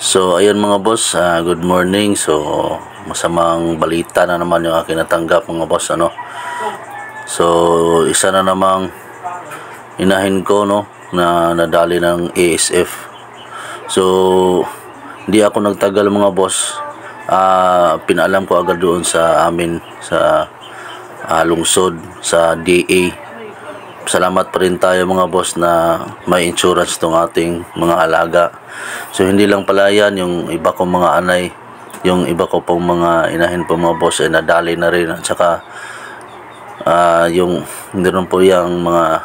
So ayun mga boss, good morning. So masamang balita na naman yung aking natanggap mga boss, ano. So isa na namang inahin ko, no, na nadali ng ASF. So hindi ako nagtagal mga boss, pinaalam ko agad doon sa amin sa lungsod, sa DA. Salamat pa rin tayo mga boss na may insurance tong ating mga alaga. So hindi lang pala yan, yung iba kong mga anay, yung iba ko pong mga inahin po mga boss ay nadali na rin. At saka yung meron po yung mga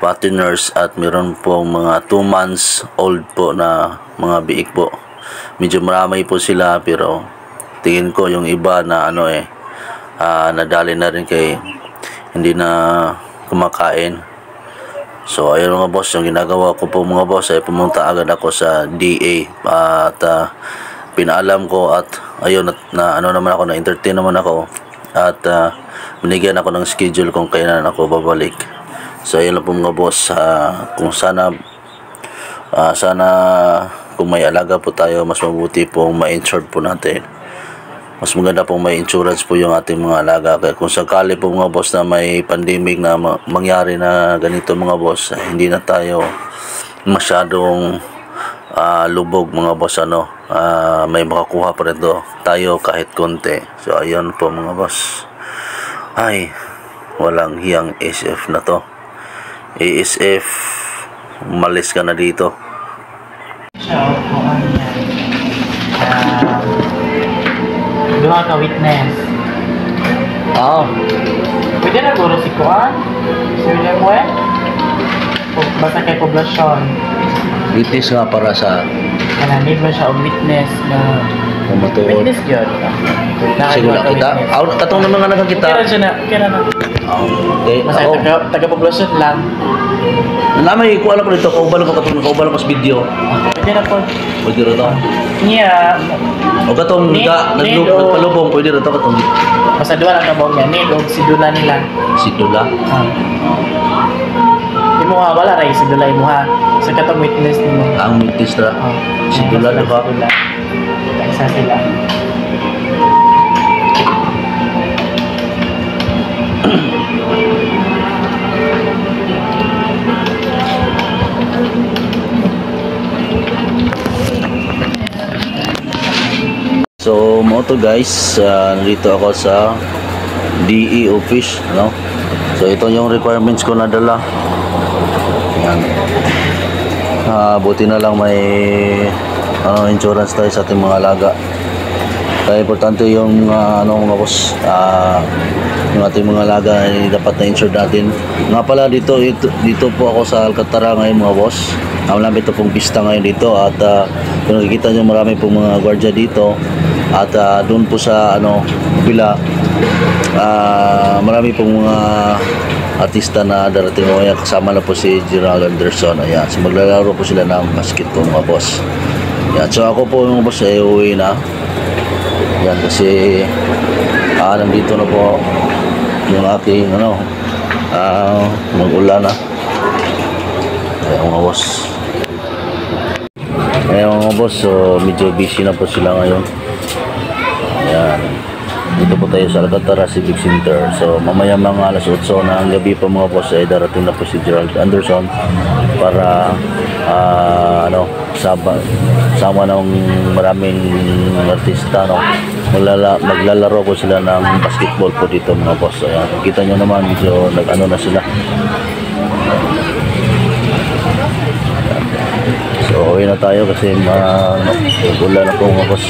paterners at meron po mga 2 months old po na mga biik po. Medyo marami po sila, pero tingin ko yung iba na nadali na rin kay hindi na kumakain. So ayun mga boss, yung ginagawa ko po mga boss ay pumunta agad ako sa DA at pinaalam ko, at ayun na naman ako, na entertain naman ako, at binigyan ako ng schedule kung kailan ako babalik. So ayun lang po mga boss, kung sana kung may alaga po tayo, mas mabuti po ma-insured po natin. Mas maganda pong may insurance po yung ating mga alaga. Kaya kung sakali po mga boss na may pandemic na mangyari na ganito mga boss, hindi na tayo masyadong lubog mga boss, ano. May makakuha pa rin tayo kahit konti. So ayun po mga boss. Ay, walang hiyang ASF na to. ASF, umalis ka na dito. Duha ka witness. Pwede na guro si Kuan? Sir Lemuel? Basta kay poblasyon. Witness nga para sa Need mo siya og witness na matuod. witness yun. Siguro kita. Katong naman nga nakakita. Kaya na. Okay. Basta taga-poblasyon lang. Lamay ko alam ko dito, kaubalo ko sa video. Pwede na po. Pwede rin ito. Niya. O katong nagpalubong, pwede rin ito katong. Basta duha lang kabong yan. Need og sidula nila. Sidula? Di mo nga, wala rin sidula mo ha. Sa katong witness mo. Ang witness na. Sidula na ba? Isa sila. So mo to guys, nandito ako sa DE office, no? So ito yung requirements ko na dala. Yan. Buti na lang may insurance tayo sa ating mga alaga. Kaya importante yung mga boss, yung ating mga alaga ay dapat na insured natin. Nga pala dito po ako sa Alcantara ngayon mga boss. Malapit ito pong pista ngayon dito, at kung nakikita nyo marami pong mga gwardiya dito. At doon po sa bila, marami pong mga artista na darating mo. Kasama na po si Gerald Anderson. Ayan, so maglalaro po sila ng basketball mga boss. Ayan, so ako po mga boss ay uwi na. Ayan, kasi nandito na po yung aking mag-ulan na. Ayan mga boss. Ayan mga boss, so medyo busy na po sila ngayon. Ayan, dito po tayo sa Alcantara Civic Center. So mamaya mga alas 8 ng gabi po mga boss ay darating na po si Gerald Anderson para sama ng maraming artista, no. Maglalaro po sila ng basketball po dito mga boss. Ayan, kita nyo naman medyo na sila. So uwi na tayo kasi ulan na po mga boss.